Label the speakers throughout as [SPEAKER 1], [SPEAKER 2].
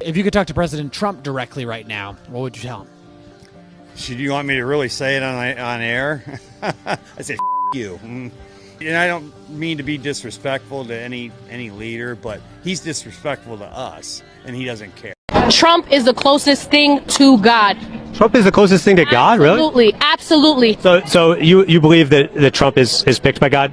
[SPEAKER 1] If you could talk to President Trump directly right now, what would you tell him?
[SPEAKER 2] Should you want me to really say it on air? I say, you. And I don't mean to be disrespectful to any leader, but he's disrespectful to us, and he doesn't care.
[SPEAKER 3] Trump is the closest thing to God.
[SPEAKER 4] Trump is the closest thing to God, really?
[SPEAKER 3] Absolutely, absolutely.
[SPEAKER 4] So you believe that Trump is picked by God?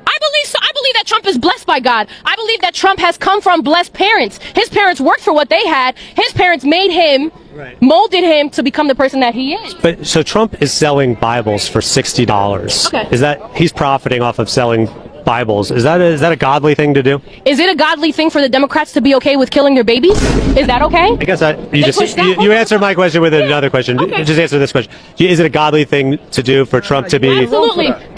[SPEAKER 3] I believe so. I believe that Trump is blessed by God. I believe that Trump has come from blessed parents. His parents worked for what they had. His parents made him, molded him to become the person that he is.
[SPEAKER 4] But so Trump is selling Bibles for $60.
[SPEAKER 3] Okay.
[SPEAKER 4] Is that he's profiting off of selling Bibles? Is that a godly thing to do?
[SPEAKER 3] Is it a godly thing for the Democrats to be okay with killing their babies? Is that okay?
[SPEAKER 4] I guess you answered my question with another question.
[SPEAKER 3] Okay.
[SPEAKER 4] Just answer this question. Is it a godly thing to do for Trump to be?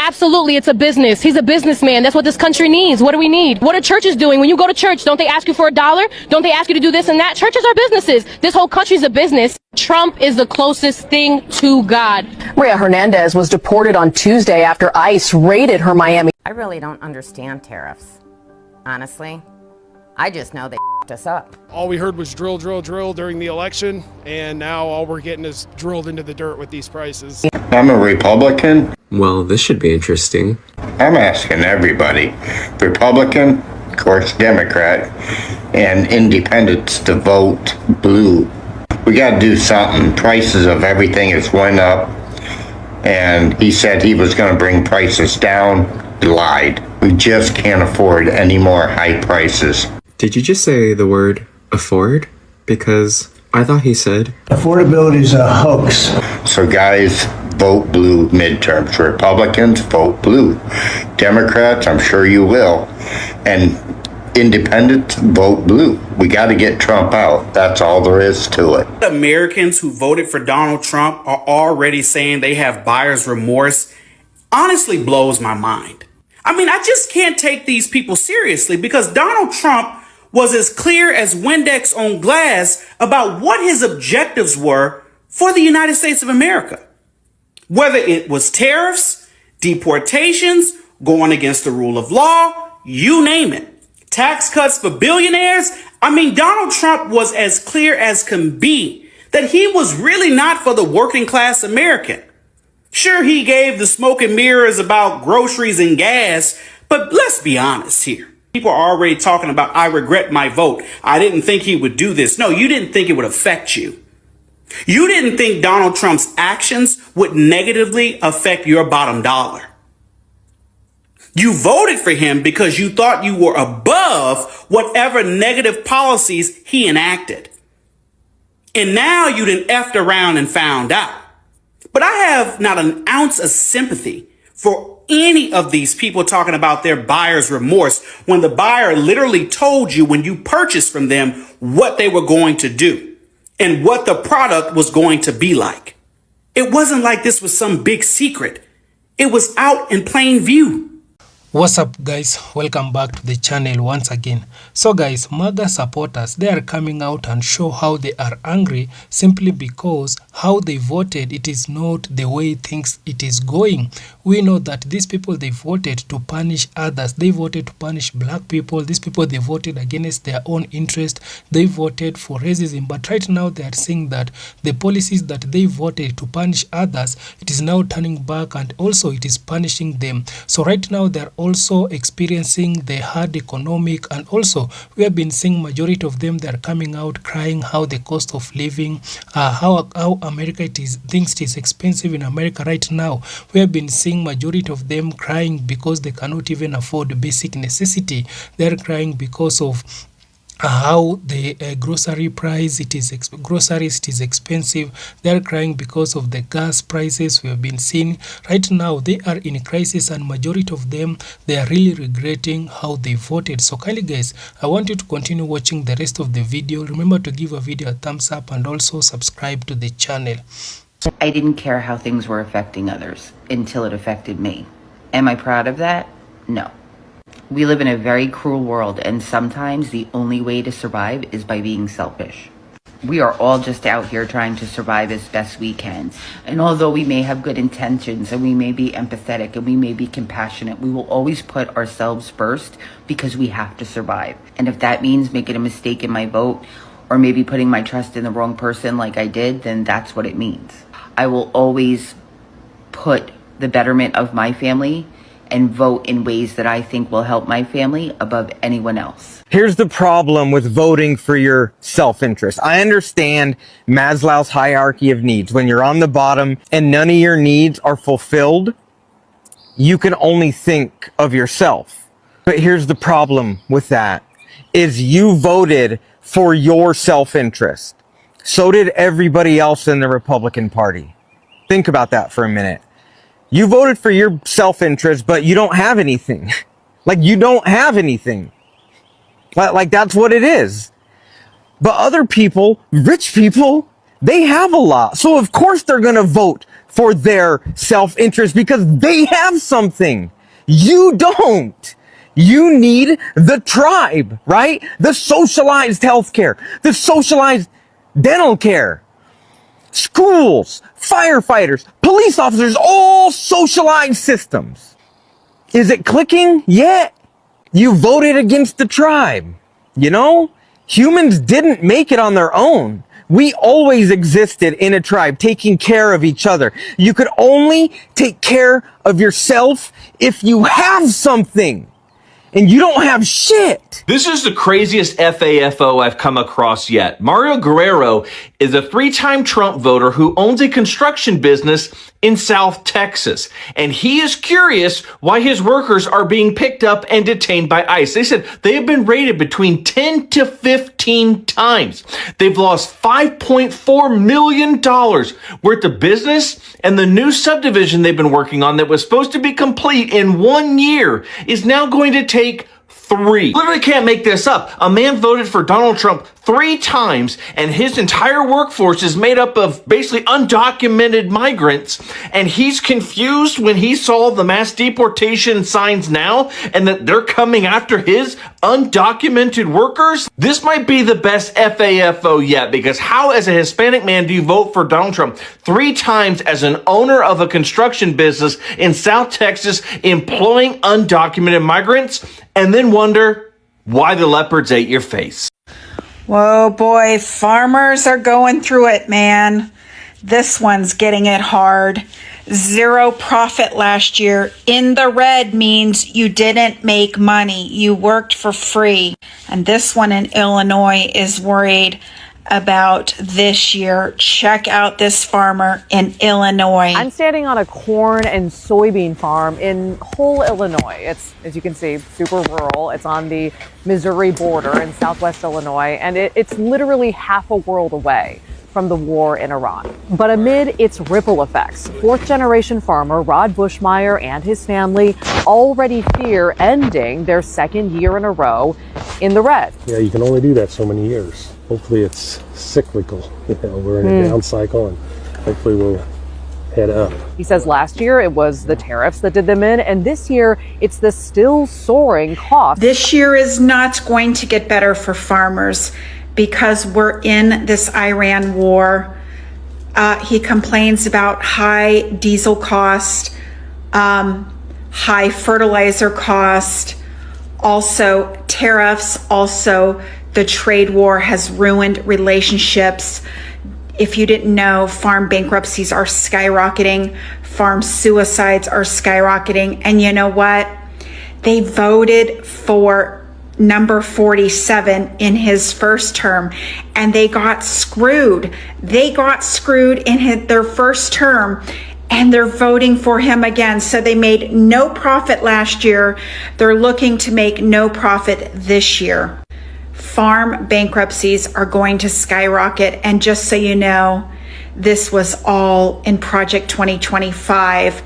[SPEAKER 3] Absolutely, it's a business. He's a businessman. That's what this country needs. What do we need? What are churches doing? When you go to church, don't they ask you for $1? Don't they ask you to do this and that? Churches are businesses. This whole country's a business. Trump is the closest thing to God.
[SPEAKER 5] Maria Hernandez was deported on Tuesday after ICE raided her Miami.
[SPEAKER 6] I really don't understand tariffs. Honestly, I just know they f***ed us up.
[SPEAKER 7] All we heard was drill, drill, drill during the election, and now all we're getting is drilled into the dirt with these prices.
[SPEAKER 8] I'm a Republican.
[SPEAKER 9] Well, this should be interesting.
[SPEAKER 8] I'm asking everybody, Republican, of course, Democrat, and independents to vote blue. We got to do something. Prices of everything has went up, and he said he was going to bring prices down. He lied. We just can't afford any more high prices.
[SPEAKER 9] Did you just say the word afford? Because I thought he said
[SPEAKER 10] affordability is a hoax.
[SPEAKER 8] So guys, vote blue midterms. Republicans, vote blue. Democrats, I'm sure you will. And independents, vote blue. We got to get Trump out. That's all there is to it.
[SPEAKER 11] Americans who voted for Donald Trump are already saying they have buyer's remorse honestly blows my mind. I mean, I just can't take these people seriously because Donald Trump was as clear as Windex on glass about what his objectives were for the United States of America. Whether it was tariffs, deportations, going against the rule of law, you name it. Tax cuts for billionaires. I mean, Donald Trump was as clear as can be that he was really not for the working class American. Sure, he gave the smoke and mirrors about groceries and gas, but let's be honest here. People are already talking about, I regret my vote. I didn't think he would do this. No, you didn't think it would affect you. You didn't think Donald Trump's actions would negatively affect your bottom dollar. You voted for him because you thought you were above whatever negative policies he enacted. And now you done effed around and found out. But I have not an ounce of sympathy for any of these people talking about their buyer's remorse when the buyer literally told you when you purchased from them what they were going to do and what the product was going to be like. It wasn't like this was some big secret. It was out in plain view.
[SPEAKER 12] What's up guys, welcome back to the channel once again. So guys, MAGA supporters, they are coming out and show how they are angry simply because how they voted, it is not the way things it is going. We know that these people, they voted to punish others. They voted to punish black people. These people, they voted against their own interest. They voted for racism. But right now they are saying that the policies that they voted to punish others, it is now turning back and also it is punishing them. So right now they are also experiencing the hard economic, and also we have been seeing majority of them, they are coming out crying how the cost of living, how America thinks it is expensive in America right now. We have been seeing majority of them crying because they cannot even afford basic necessity. They are crying because of how the grocery price, groceries, it is expensive. They are crying because of the gas prices we have been seeing. Right now they are in crisis, and majority of them, they are really regretting how they voted. So kindly guys, I want you to continue watching the rest of the video. Remember to give a video a thumbs up and also subscribe to the channel.
[SPEAKER 6] I didn't care how things were affecting others until it affected me. Am I proud of that? No. We live in a very cruel world, and sometimes the only way to survive is by being selfish. We are all just out here trying to survive as best we can. And although we may have good intentions and we may be empathetic and we may be compassionate, we will always put ourselves first because we have to survive. And if that means making a mistake in my vote or maybe putting my trust in the wrong person like I did, then that's what it means. I will always put the betterment of my family and vote in ways that I think will help my family above anyone else.
[SPEAKER 13] Here's the problem with voting for your self-interest. I understand Maslow's hierarchy of needs. When you're on the bottom and none of your needs are fulfilled, you can only think of yourself. But here's the problem with that, is you voted for your self-interest. So did everybody else in the Republican Party. Think about that for a minute. You voted for your self-interest, but you don't have anything. Like, you don't have anything. Like, that's what it is. But other people, rich people, they have a lot. So of course they're going to vote for their self-interest because they have something. You don't. You need the tribe, right? The socialized healthcare, the socialized dental care, schools, firefighters, police officers, all socialized systems. Is it clicking yet? You voted against the tribe. You know, humans didn't make it on their own. We always existed in a tribe, taking care of each other. You could only take care of yourself if you have something. And you don't have shit.
[SPEAKER 14] This is the craziest FAFO I've come across yet. Mario Guerrero is a 3-time Trump voter who owns a construction business in South Texas. And he is curious why his workers are being picked up and detained by ICE. They said they have been raided between 10 to 15 times. They've lost $5.4 million worth of business, and the new subdivision they've been working on that was supposed to be complete in 1 year is now going to take 3. Literally can't make this up. A man voted for Donald Trump 3 times, and his entire workforce is made up of basically undocumented migrants, and he's confused when he saw the mass deportation signs now and that they're coming after his undocumented workers. This might be the best FAFO yet, because how as a Hispanic man do you vote for Donald Trump 3 times as an owner of a construction business in South Texas employing undocumented migrants and then wonder why the leopards ate your face?
[SPEAKER 15] Whoa, boy, farmers are going through it, man. This one's getting it hard. 0 profit last year. In the red means you didn't make money. You worked for free. And this one in Illinois is worried about this year. Check out this farmer in Illinois.
[SPEAKER 16] I'm standing on a corn and soybean farm in Hull, Illinois. It's, as you can see, super rural. It's on the Missouri border in southwest Illinois, and it's literally half a world away from the war in Iran. But amid its ripple effects, 4th-generation farmer Rod Bushmeyer and his family already fear ending their 2nd year in a row in the red.
[SPEAKER 17] Yeah, you can only do that so many years. Hopefully it's cyclical. You know, we're in a down cycle, and hopefully we'll head up.
[SPEAKER 16] He says last year it was the tariffs that did them in, and this year it's the still soaring cost.
[SPEAKER 15] This year is not going to get better for farmers because we're in this Iran war. He complains about high diesel cost, high fertilizer cost, also tariffs, also the trade war has ruined relationships. If you didn't know, farm bankruptcies are skyrocketing, farm suicides are skyrocketing, and you know what? They voted for number 47 in his first term, and they got screwed. They got screwed in their first term, and they're voting for him again. So they made no profit last year. They're looking to make no profit this year. Farm bankruptcies are going to skyrocket. And just so you know, this was all in Project 2025,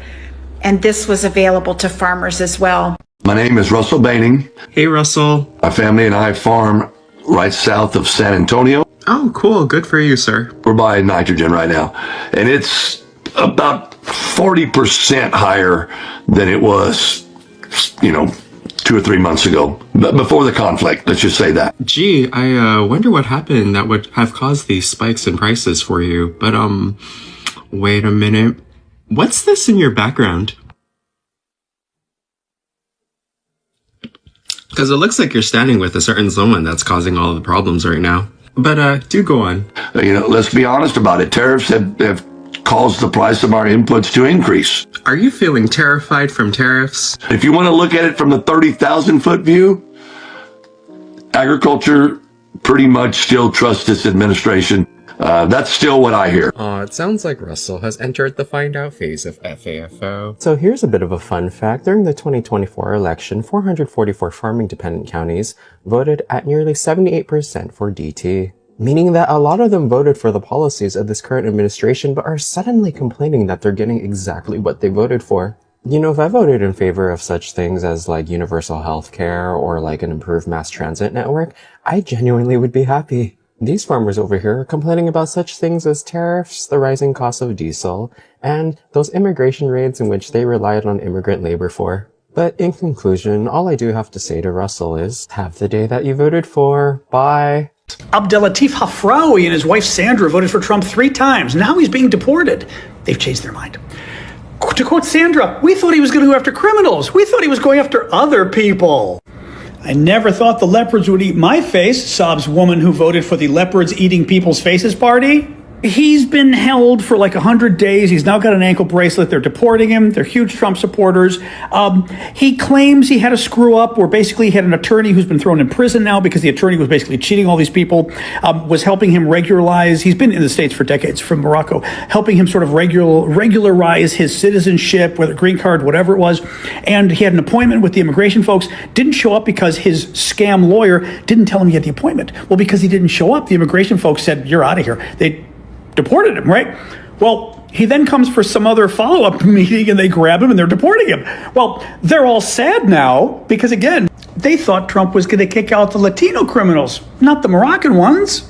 [SPEAKER 15] and this was available to farmers as well.
[SPEAKER 18] My name is Russell Baining.
[SPEAKER 9] Hey, Russell.
[SPEAKER 18] My family and I farm right south of San Antonio.
[SPEAKER 9] Oh, cool. Good for you, sir.
[SPEAKER 18] We're buying nitrogen right now, and it's about 40% higher than it was, 2 or 3 months ago, before the conflict. Let's just say that.
[SPEAKER 9] Gee, I wonder what happened that would have caused these spikes in prices for you. But, wait a minute. What's this in your background? Because it looks like you're standing with a certain someone that's causing all the problems right now. But do go on.
[SPEAKER 18] Let's be honest about it. Tariffs have caused the price of our inputs to increase.
[SPEAKER 9] Are you feeling terrified from tariffs?
[SPEAKER 18] If you want to look at it from the 30,000-foot view, agriculture pretty much still trusts its administration. That's still what I hear.
[SPEAKER 9] It sounds like Russell has entered the find out phase of FAFO.
[SPEAKER 19] So here's a bit of a fun fact. During the 2024 election, 444 farming dependent counties voted at nearly 78% for DT, meaning that a lot of them voted for the policies of this current administration but are suddenly complaining that they're getting exactly what they voted for. If I voted in favor of such things as like universal health care or like an improved mass transit network, I genuinely would be happy. These farmers over here are complaining about such things as tariffs, the rising cost of diesel, and those immigration raids in which they relied on immigrant labor for. But in conclusion, all I do have to say to Russell is, have the day that you voted for. Bye.
[SPEAKER 20] Abdelatif Hafraoui and his wife Sandra voted for Trump 3 times. Now he's being deported. They've changed their mind. To quote Sandra, we thought he was going to go after criminals. We thought he was going after other people. I never thought the leopards would eat my face, sobs woman who voted for the leopards eating people's faces party. He's been held for like 100 days. He's now got an ankle bracelet. They're deporting him. They're huge Trump supporters. He claims he had a screw up where basically he had an attorney who's been thrown in prison now because the attorney was basically cheating all these people, was helping him regularize. He's been in the States for decades from Morocco, helping him sort of regularize his citizenship, whether green card, whatever it was. And he had an appointment with the immigration folks, didn't show up because his scam lawyer didn't tell him he had the appointment. Well, because he didn't show up, the immigration folks said, you're out of here. They deported him, right? Well, he then comes for some other follow-up meeting and they grab him and they're deporting him. Well, they're all sad now because, again, they thought Trump was going to kick out the Latino criminals, not the Moroccan ones.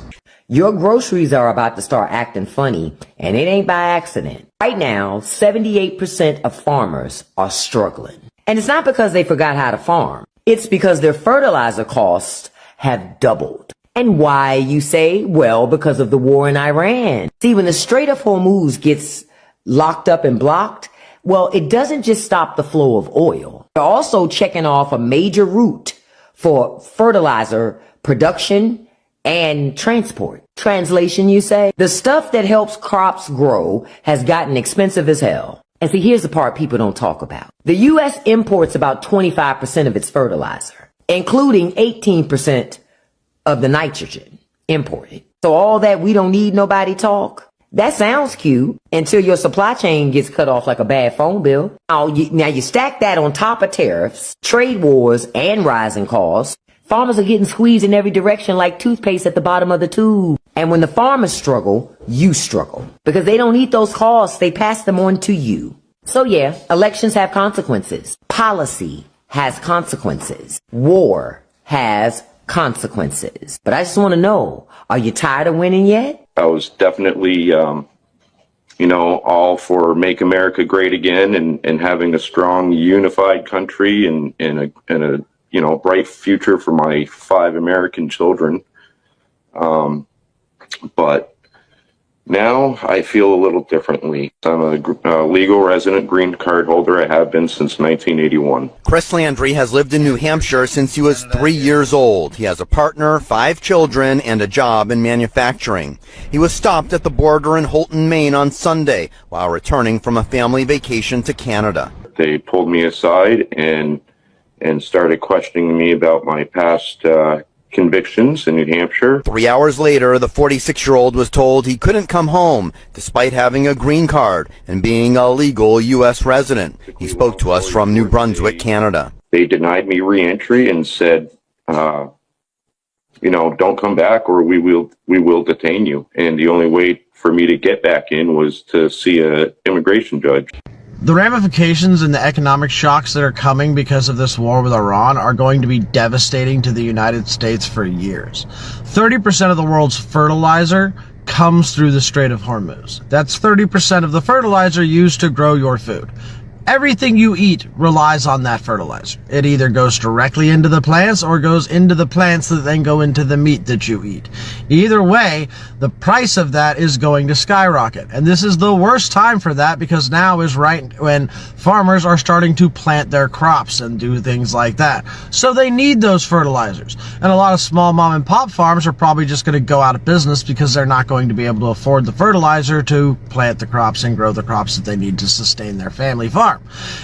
[SPEAKER 21] Your groceries are about to start acting funny, and it ain't by accident. Right now, 78% of farmers are struggling. And it's not because they forgot how to farm. It's because their fertilizer costs have doubled. And why, you say? Well, because of the war in Iran. See, when the Strait of Hormuz gets locked up and blocked, well, it doesn't just stop the flow of oil. They're also checking off a major route for fertilizer production and transport. Translation, you say? The stuff that helps crops grow has gotten expensive as hell. And see, here's the part people don't talk about. The U.S. imports about 25% of its fertilizer, including 18% of the nitrogen imported. So all that we don't need nobody talk, that sounds cute until your supply chain gets cut off like a bad phone bill. Now you stack that on top of tariffs, trade wars, and rising costs. Farmers are getting squeezed in every direction like toothpaste at the bottom of the tube. And when the farmers struggle, you struggle. Because they don't eat those costs, they pass them on to you. So yeah, elections have consequences. Policy has consequences. War has consequences. But I just want to know, are you tired of winning yet?
[SPEAKER 22] I was definitely, all for Make America Great Again and having a strong, unified country and a bright future for my 5 American children. But now I feel a little differently. I'm a legal resident green card holder. I have been since 1981.
[SPEAKER 23] Chris Landry has lived in New Hampshire since he was 3 years old. He has a partner, 5 children, and a job in manufacturing. He was stopped at the border in Holton, Maine on Sunday while returning from a family vacation to Canada.
[SPEAKER 22] They pulled me aside and started questioning me about my past convictions in New Hampshire.
[SPEAKER 23] 3 hours later, the 46-year-old was told he couldn't come home despite having a green card and being a legal U.S. resident. He spoke to us from New Brunswick, Canada.
[SPEAKER 22] They denied me re-entry and said, don't come back or we will detain you. And the only way for me to get back in was to see an immigration judge.
[SPEAKER 24] The ramifications and the economic shocks that are coming because of this war with Iran are going to be devastating to the United States for years. 30% of the world's fertilizer comes through the Strait of Hormuz. That's 30% of the fertilizer used to grow your food. Everything you eat relies on that fertilizer. It either goes directly into the plants or goes into the plants that then go into the meat that you eat. Either way, the price of that is going to skyrocket. And this is the worst time for that, because now is right when farmers are starting to plant their crops and do things like that. So they need those fertilizers. And a lot of small mom and pop farms are probably just going to go out of business because they're not going to be able to afford the fertilizer to plant the crops and grow the crops that they need to sustain their family farm.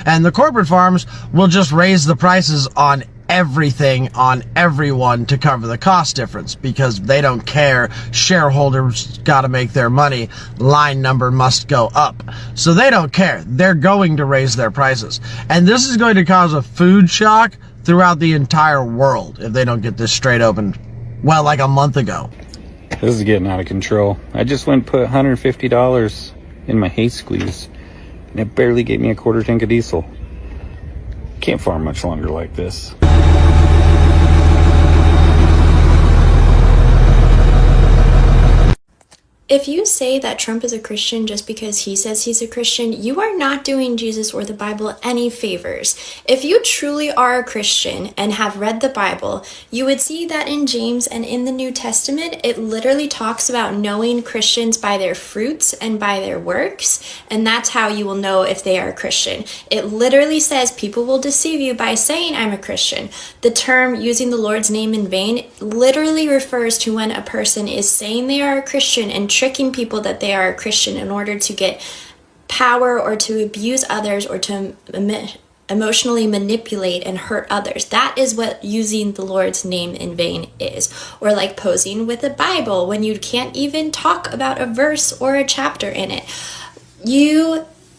[SPEAKER 24] And the corporate farms will just raise the prices on everything, on everyone, to cover the cost difference, because they don't care. Shareholders got to make their money. Line number must go up. So they don't care. They're going to raise their prices. And this is going to cause a food shock throughout the entire world if they don't get this straight open, well, like a month ago.
[SPEAKER 1] This is getting out of control. I just went and put $150 in my hay squeeze, and it barely gave me a quarter tank of diesel. Can't farm much longer like this.
[SPEAKER 2] If you say that Trump is a Christian just because he says he's a Christian, you are not doing Jesus or the Bible any favors. If you truly are a Christian and have read the Bible, you would see that in James and in the New Testament, it literally talks about knowing Christians by their fruits and by their works, and that's how you will know if they are a Christian. It literally says people will deceive you by saying I'm a Christian. The term using the Lord's name in vain literally refers to when a person is saying they are a Christian and tricking people that they are a Christian in order to get power or to abuse others or to emotionally manipulate and hurt others. That is what using the Lord's name in vain is. Or like posing with a Bible when you can't even talk about a verse or a chapter in it.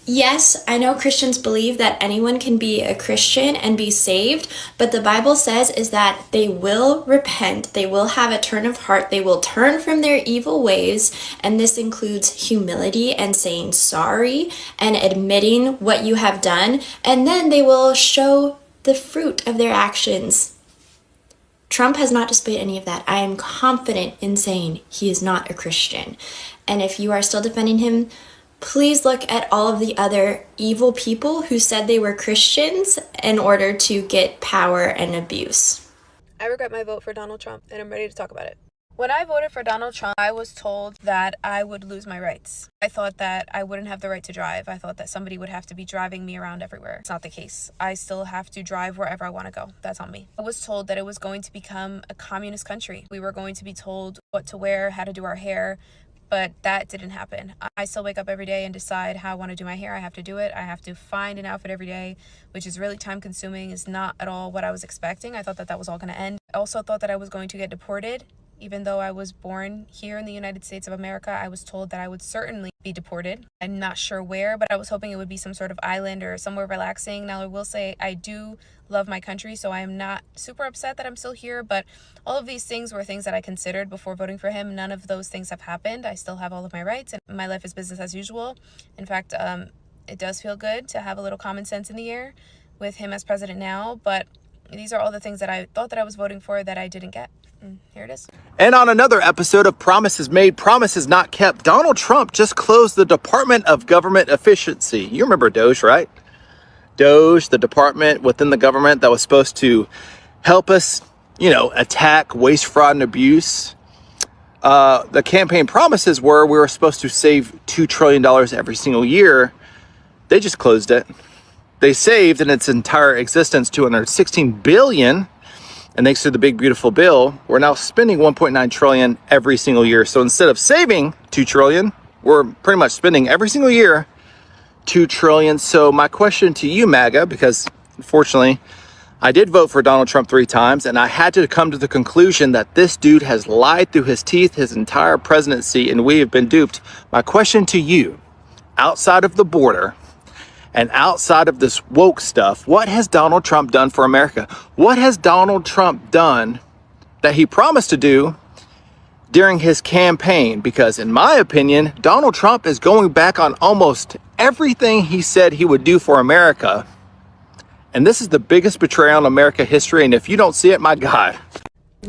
[SPEAKER 2] Yes, I know Christians believe that anyone can be a Christian and be saved, but the Bible says is that they will repent, they will have a turn of heart, they will turn from their evil ways, and this includes humility and saying sorry and admitting what you have done, and then they will show the fruit of their actions. Trump has not displayed any of that. I am confident in saying he is not a Christian. And if you are still defending him, please look at all of the other evil people who said they were Christians in order to get power and abuse.
[SPEAKER 3] I regret my vote for Donald Trump, and I'm ready to talk about it. When I voted for Donald Trump, I was told that I would lose my rights. I thought that I wouldn't have the right to drive. I thought that somebody would have to be driving me around everywhere. It's not the case. I still have to drive wherever I want to go. That's on me. I was told that it was going to become a communist country. We were going to be told what to wear, how to do our hair, but that didn't happen. I still wake up every day and decide how I want to do my hair. I have to do it. I have to find an outfit every day, which is really time consuming. It's not at all what I was expecting. I thought that that was all going to end. I also thought that I was going to get deported. Even though I was born here in the United States of America, I was told that I would certainly be deported. I'm not sure where, but I was hoping it would be some sort of island or somewhere relaxing. Now, I will say I do love my country, so I am not super upset that I'm still here, but all of these things were things that I considered before voting for him. None of those things have happened. I still have all of my rights, and my life is business as usual. In fact, it does feel good to have a little common sense in the air with him as president now, but these are all the things that I thought that I was voting for that I didn't get. Here it is.
[SPEAKER 4] And on another episode of Promises Made, Promises Not Kept, Donald Trump just closed the Department of Government Efficiency. You remember DOGE, right? DOGE, the department within the government that was supposed to help us, attack waste, fraud, and abuse. The campaign promises were we were supposed to save $2 trillion every single year. They just closed it. They saved in its entire existence $216 billion. And thanks to the big, beautiful bill, we're now spending $1.9 trillion every single year. So instead of saving $2 trillion, we're pretty much spending every single year $2 trillion. So my question to you, MAGA, because unfortunately, I did vote for Donald Trump 3 times, and I had to come to the conclusion that this dude has lied through his teeth his entire presidency, and we have been duped. My question to you, outside of the border, and outside of this woke stuff, what has Donald Trump done for America? What has Donald Trump done that he promised to do during his campaign? Because in my opinion, Donald Trump is going back on almost everything he said he would do for America. And this is the biggest betrayal in American history. And if you don't see it, my God.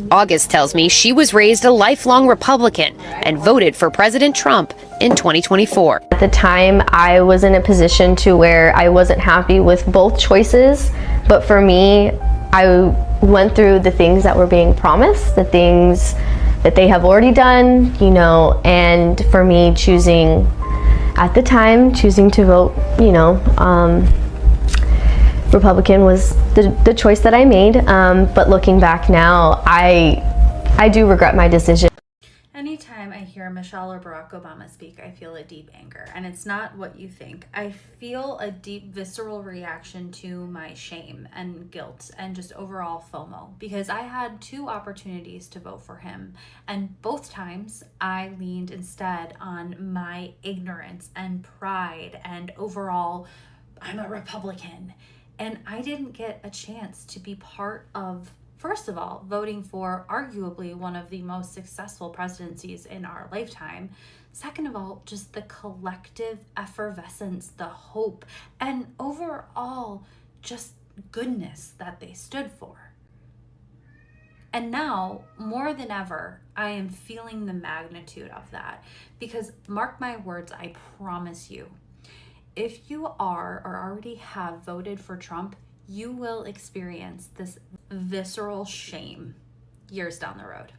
[SPEAKER 5] August tells me she was raised a lifelong Republican and voted for President Trump in 2024.
[SPEAKER 7] At the time, I was in a position to where I wasn't happy with both choices, but for me, I went through the things that were being promised, the things that they have already done, you know, and for me choosing, at the time, choosing to vote, you know, Republican was the choice that I made, but looking back now, I do regret my decision.
[SPEAKER 8] Anytime I hear Michelle or Barack Obama speak, I feel a deep anger, and it's not what you think. I feel a deep visceral reaction to my shame and guilt and just overall FOMO, because I had 2 opportunities to vote for him, and both times I leaned instead on my ignorance and pride and overall, I'm a Republican. And I didn't get a chance to be part of, first of all, voting for arguably one of the most successful presidencies in our lifetime. Second of all, just the collective effervescence, the hope, and overall just goodness that they stood for. And now, more than ever, I am feeling the magnitude of that, because mark my words, I promise you, if you are or already have voted for Trump, you will experience this visceral shame years down the road,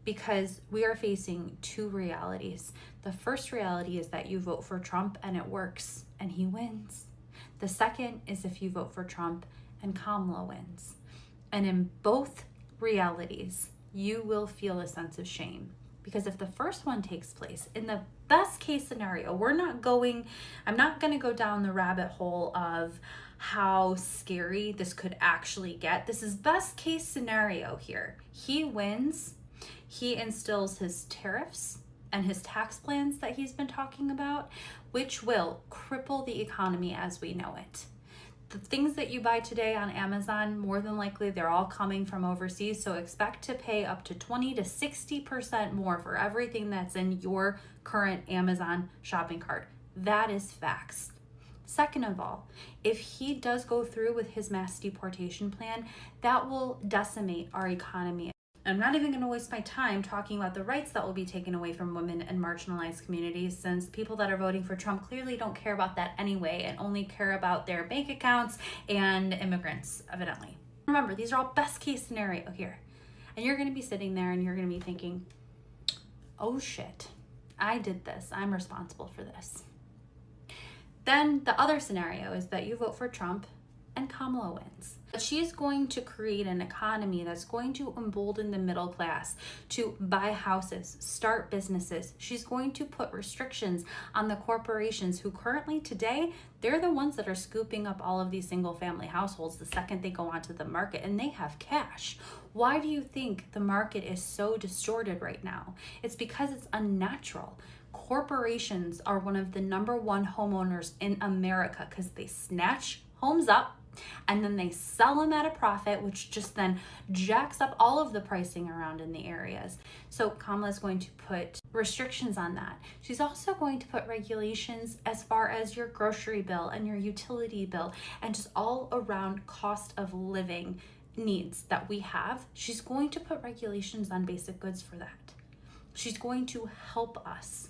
[SPEAKER 8] because we are facing 2 realities. The first reality is that you vote for Trump and it works and he wins. The second is if you vote for Trump and Kamala wins. And in both realities, you will feel a sense of shame. Because if the first one takes place, in the best case scenario, I'm not going to go down the rabbit hole of how scary this could actually get. This is best case scenario here. He wins, he instills his tariffs and his tax plans that he's been talking about, which will cripple the economy as we know it. The things that you buy today on Amazon, more than likely they're all coming from overseas, so expect to pay up to 20 to 60% more for everything that's in your current Amazon shopping cart. That is facts. Second of all, if he does go through with his mass deportation plan, that will decimate our economy. I'm not even going to waste my time talking about the rights that will be taken away from women and marginalized communities, since people that are voting for Trump clearly don't care about that anyway and only care about their bank accounts and immigrants, evidently. Remember, these are all best case scenario here. And you're going to be sitting there and you're going to be thinking, oh shit, I did this. I'm responsible for this. Then the other scenario is that you vote for Trump and Kamala wins. She's going to create an economy that's going to embolden the middle class to buy houses, start businesses. She's going to put restrictions on the corporations who currently today, they're the ones that are scooping up all of these single family households the second they go onto the market, and they have cash. Why do you think the market is so distorted right now? It's because it's unnatural. Corporations are one of the #1 homeowners in America because they snatch homes up and then they sell them at a profit, which just then jacks up all of the pricing around in the areas. So Kamala's going to put restrictions on that. She's also going to put regulations as far as your grocery bill and your utility bill and just all around cost of living needs that we have. She's going to put regulations on basic goods for that. She's going to help us.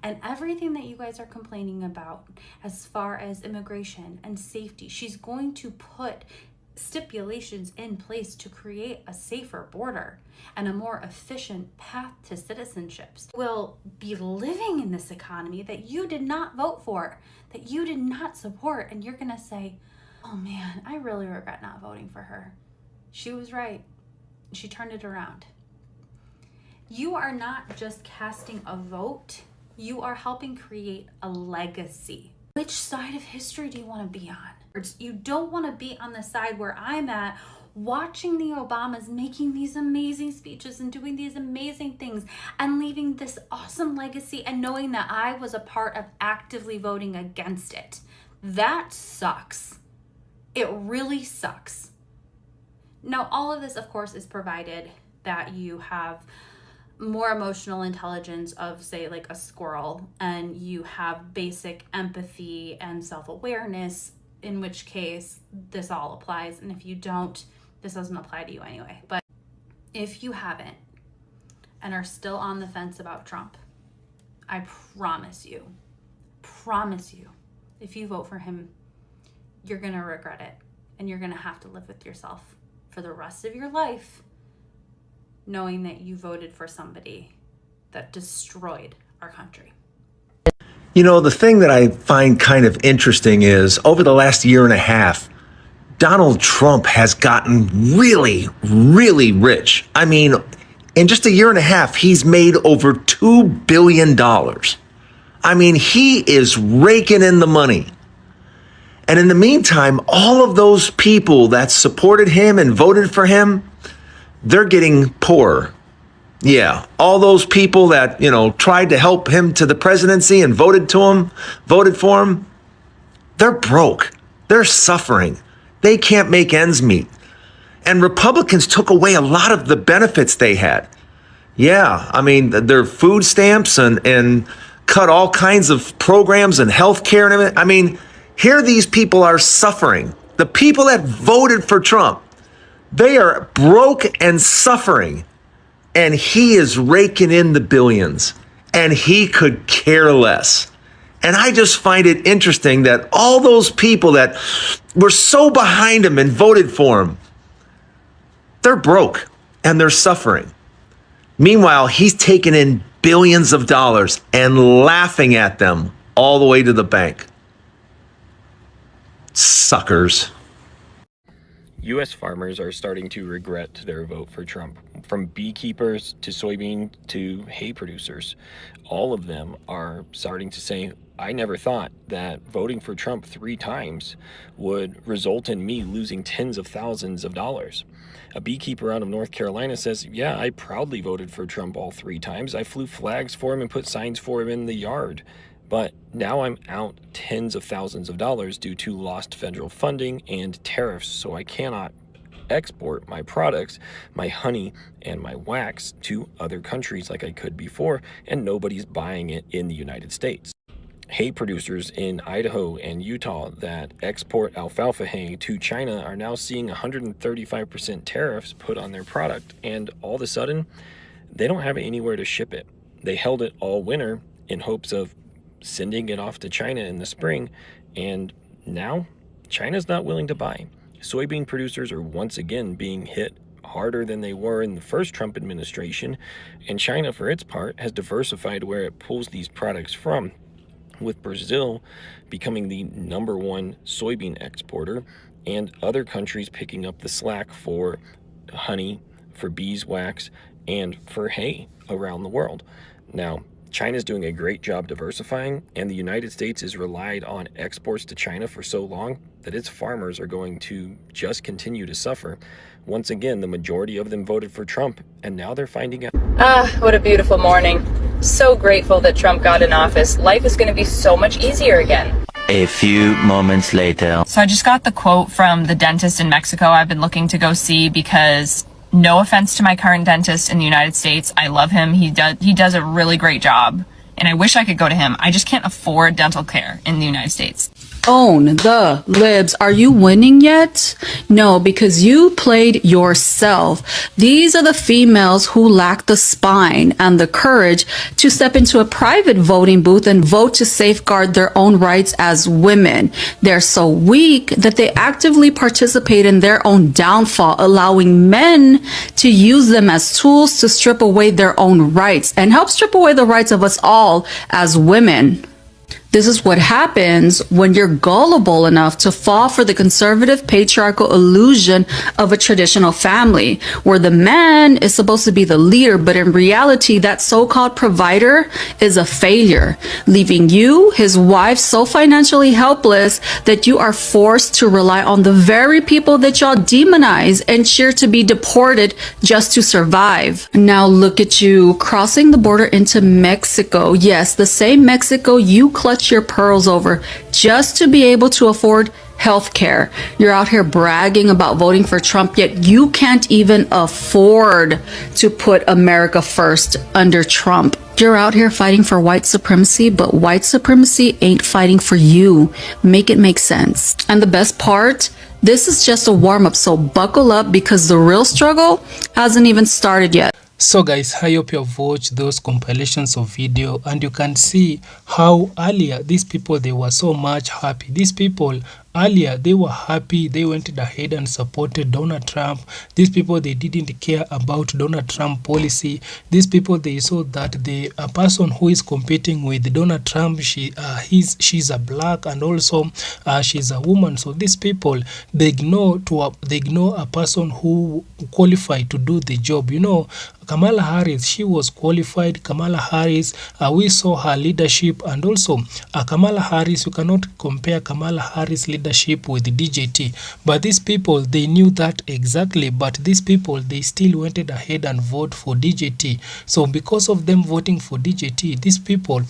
[SPEAKER 8] And everything that you guys are complaining about as far as immigration and safety, she's going to put stipulations in place to create a safer border and a more efficient path to citizenships. We'll be living in this economy that you did not vote for, that you did not support, and you're gonna say, oh man, I really regret not voting for her. She was right. She turned it around. You are not just casting a vote, you are helping create a legacy. Which side of history do you want to be on? You don't want to be on the side where I'm at, watching the Obamas making these amazing speeches and doing these amazing things and leaving this awesome legacy and knowing that I was a part of actively voting against it. That sucks. It really sucks. Now, all of this, of course, is provided that you have more emotional intelligence of, say, like a squirrel, and you have basic empathy and self-awareness, in which case this all applies. And if you don't, this doesn't apply to you anyway. But if you haven't and are still on the fence about Trump, I promise you, if you vote for him, you're going to regret it. And you're going to have to live with yourself for the rest of your life, knowing that you voted for somebody that destroyed our country.
[SPEAKER 6] You know, the thing that I find kind of interesting is over the last year and a half, Donald Trump has gotten really, really rich. I mean, in just a year and a half, he's made over $2 billion. I mean, he is raking in the money. And in the meantime, all of those people that supported him and voted for him, they're getting poorer. Yeah, all those people that, tried to help him to the presidency and voted for him, they're broke. They're suffering. They can't make ends meet. And Republicans took away a lot of the benefits they had. Yeah, I mean, their food stamps and cut all kinds of programs and health care and everything. I mean, here these people are suffering. The people that voted for Trump, they are broke and suffering. And he is raking in the billions. And he could care less. And I just find it interesting that all those people that were so behind him and voted for him, they're broke and they're suffering. Meanwhile, he's taking in billions of dollars and laughing at them all the way to the bank. Suckers.
[SPEAKER 10] U.S. farmers are starting to regret their vote for Trump. From beekeepers to soybean to hay producers, all of them are starting to say, I never thought that voting for Trump 3 times would result in me losing tens of thousands of dollars. A beekeeper out of North Carolina says, yeah, I proudly voted for Trump all 3 times. I flew flags for him and put signs for him in the yard. But now I'm out tens of thousands of dollars due to lost federal funding and tariffs, so I cannot export my products, my honey and my wax, to other countries like I could before, and nobody's buying it in the United States. Hay producers in Idaho and Utah that export alfalfa hay to China are now seeing 135% tariffs put on their product, and all of a sudden, they don't have anywhere to ship it. They held it all winter in hopes of sending it off to China in the spring, and now China's not willing to buy. Soybean producers are once again being hit harder than they were in the first Trump administration, and China, for its part, has diversified where it pulls these products from, with Brazil becoming the #1 soybean exporter and other countries picking up the slack for honey, for beeswax, and for hay around the world. Now, China's doing a great job diversifying, and the United States has relied on exports to China for so long that its farmers are going to just continue to suffer. Once again, the majority of them voted for Trump, and now they're finding out.
[SPEAKER 11] What a beautiful morning. So grateful that Trump got in office. Life is going to be so much easier again.
[SPEAKER 12] A few moments later.
[SPEAKER 25] So I just got the quote from the dentist in Mexico I've been looking to go see, because no offense to my current dentist in the United States, I love him. He does a really great job, and I wish I could go to him. I just can't afford dental care in the United States.
[SPEAKER 26] Own the libs. Are you winning yet? No, because you played yourself. These are the females who lack the spine and the courage to step into a private voting booth and vote to safeguard their own rights as women. They're so weak that they actively participate in their own downfall, allowing men to use them as tools to strip away their own rights and help strip away the rights of us all as women. This is what happens when you're gullible enough to fall for the conservative patriarchal illusion of a traditional family, where the man is supposed to be the leader, but in reality, that so-called provider is a failure, leaving you, his wife, so financially helpless that you are forced to rely on the very people that y'all demonize and cheer to be deported just to survive. Now look at you crossing the border into Mexico. Yes, the same Mexico you clutch your pearls over just to be able to afford health care. You're out here bragging about voting for Trump, yet you can't even afford to put America first under Trump. You're out here fighting for white supremacy, but white supremacy ain't fighting for you. Make it make sense. And the best part This is just a warm up, so buckle up because the real struggle hasn't even started yet.
[SPEAKER 13] So guys, I hope you have watched those compilations of video and you can see how earlier these people, they were so much happy. These people earlier, they were happy. They went ahead and supported Donald Trump. These people, they didn't care about Donald Trump policy. These people, they saw that a person who is competing with Donald Trump, she's a black and also she's a woman. So these people, they ignore a person who qualified to do the job. You know, Kamala Harris, she was qualified. Kamala Harris, we saw her leadership, and also Kamala Harris, you cannot compare Kamala Harris leadership with DJT. But these people, they knew that exactly, but these people, they still went ahead and vote for DJT. So because of them voting for DJT, these people,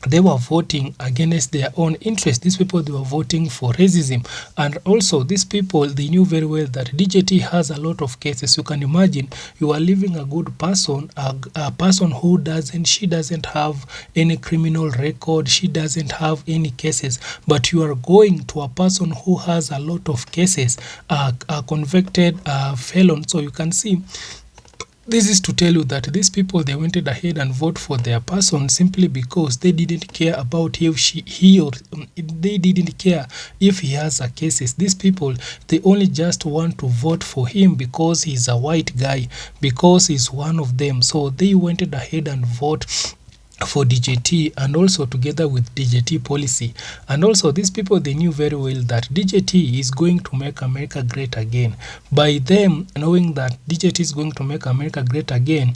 [SPEAKER 13] they were voting against their own interest. These people, they were voting for racism. And also these people, they knew very well that DJT has a lot of cases. You can imagine you are leaving a good person, a person who she doesn't have any criminal record, she doesn't have any cases, but you are going to a person who has a lot of cases, a convicted felon. So you can see, this is to tell you that these people, they went ahead and vote for their person simply because they didn't care about they didn't care if he has a cases. These people, they only just want to vote for him because he's a white guy, because he's one of them. So they went ahead and vote for DJT, and also together with DJT policy. And also these people, they knew very well that DJT is going to make America great again. By them knowing that DJT is going to make America great again,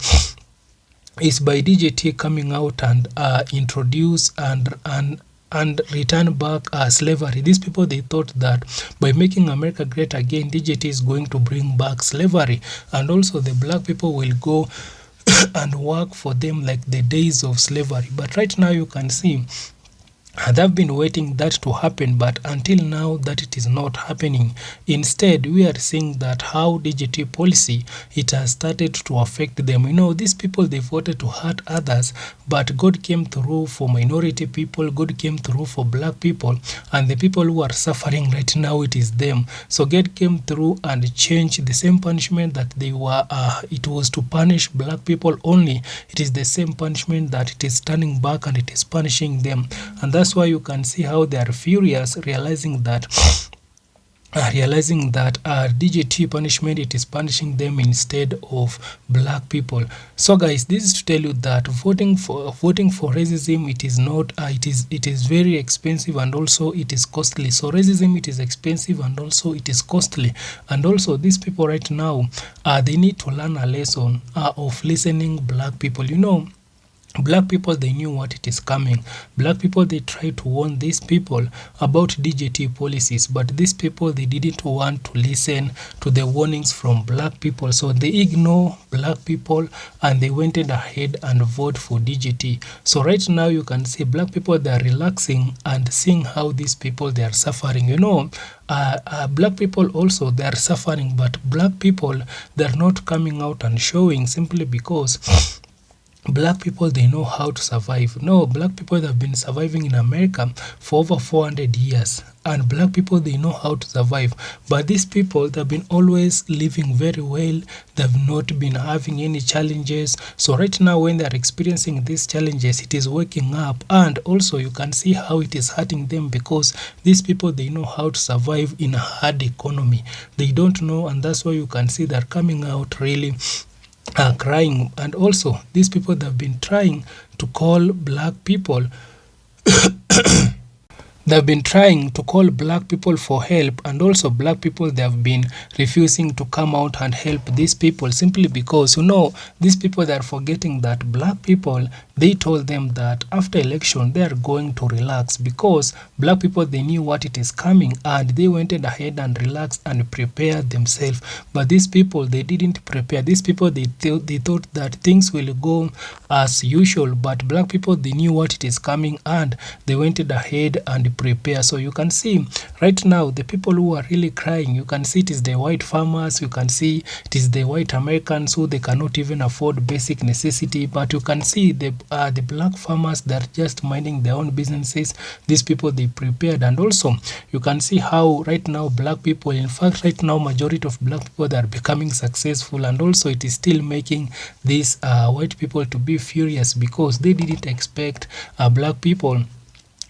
[SPEAKER 13] is by DJT coming out and introduce and return back slavery. These people, they thought that by making America great again, DJT is going to bring back slavery, and also the black people will go and work for them like the days of slavery. But right now you can see they've been waiting that to happen, but until now that it is not happening. Instead, we are seeing that how DGT policy, it has started to affect them. You know, these people, they voted to hurt others, but God came through for minority people, God came through for black people, and the people who are suffering right now, it is them. So God came through and changed the same punishment that they were, it was to punish black people only. It is the same punishment that it is turning back and it is punishing them. And that's why you can see how they are furious, realizing that DGT punishment, it is punishing them instead of black people. So guys, this is to tell you that voting for racism, it is not it is very expensive, and also it is costly. So racism, it is expensive and also it is costly. And also these people right now, they need to learn a lesson of listening black people. You know, black people, they knew what it is coming. Black people, they tried to warn these people about DGT policies, but these people, they didn't want to listen to the warnings from black people. So they ignore black people and they went ahead and vote for DGT. So right now you can see black people, they are relaxing and seeing how these people, they are suffering. You know, black people also, they are suffering, but black people, they are not coming out and showing simply because black people, they know how to survive. No, black people have been surviving in America for over 400 years, and black people, they know how to survive. But these people, they've been always living very well. They've not been having any challenges. So right now, when they're experiencing these challenges, it is waking up. And also you can see how it is hurting them, because these people, they know how to survive in a hard economy. They don't know, and that's why you can see they're coming out really crying. And also these people, that have been trying to call black people they've been trying to call black people for help, and also black people, they have been refusing to come out and help these people simply because, you know, these people, they are forgetting that black people, they told them that after election they are going to relax, because black people, they knew what it is coming and they went ahead and relaxed and prepared themselves. But these people, they didn't prepare. These people, they thought that things will go as usual, but black people, they knew what it is coming and they went ahead and prepare. So you can see right now the people who are really crying, you can see it is the white farmers, you can see it is the white Americans who they cannot even afford basic necessity, but you can see the black farmers that are just minding their own businesses. These people, they prepared. And also you can see how right now black people, in fact right now majority of black people, that are becoming successful, and also it is still making these white people to be furious because they didn't expect black people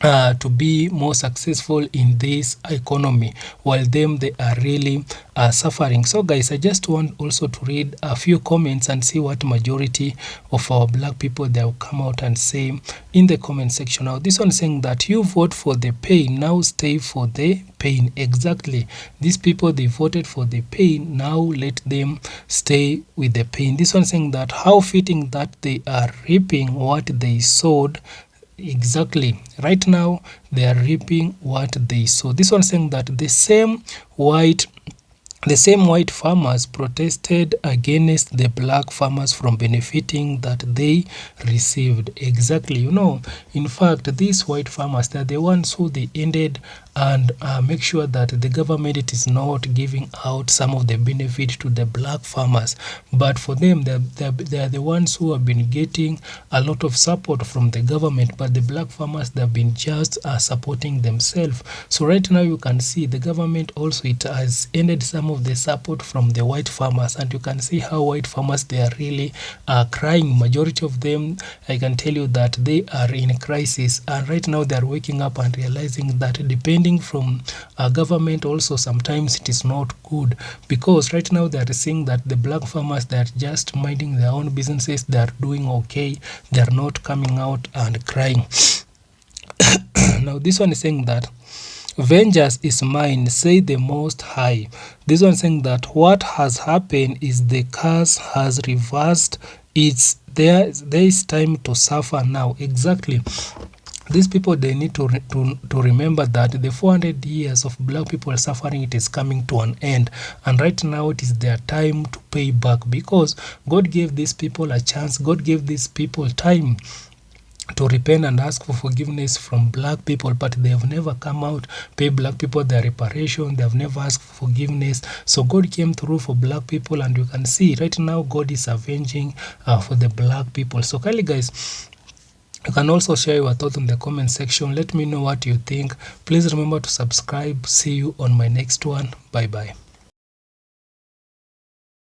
[SPEAKER 13] to be more successful in this economy, while them they are really suffering. So guys, I just want also to read a few comments and see what majority of our black people they will come out and say in the comment section. Now this one saying that you vote for the pain, now stay for the pain. Exactly, these people they voted for the pain, now let them stay with the pain. This one saying that how fitting that they are reaping what they sowed. Exactly, right now they are reaping what they sow. This one saying that the same white farmers protested against the black farmers from benefiting that they received. Exactly, you know, in fact these white farmers, they're the ones who they ended and make sure that the government it is not giving out some of the benefit to the black farmers, but for them they are the ones who have been getting a lot of support from the government, but the black farmers they have been just supporting themselves. So right now you can see the government also it has ended some of the support from the white farmers, and you can see how white farmers they are really crying. Majority of them, I can tell you that they are in crisis, and right now they are waking up and realizing that depending from government also sometimes it is not good, because right now they are seeing that the black farmers they are just minding their own businesses, they are doing okay, they are not coming out and crying. Now this one is saying that vengeance is mine, say the Most High. This one saying that what has happened is the curse has reversed. It's there is time to suffer now. Exactly, these people they need to remember that the 400 years of black people suffering it is coming to an end, and right now it is their time to pay back, because God gave these people a chance, God gave these people time to repent and ask for forgiveness from black people, but they have never come out, pay black people their reparation, they have never asked for forgiveness. So God came through for black people, and you can see right now God is avenging for the black people. So kindly guys, you can also share your thoughts in the comment section. Let me know what you think. Please remember to subscribe. See you on my next one. Bye bye.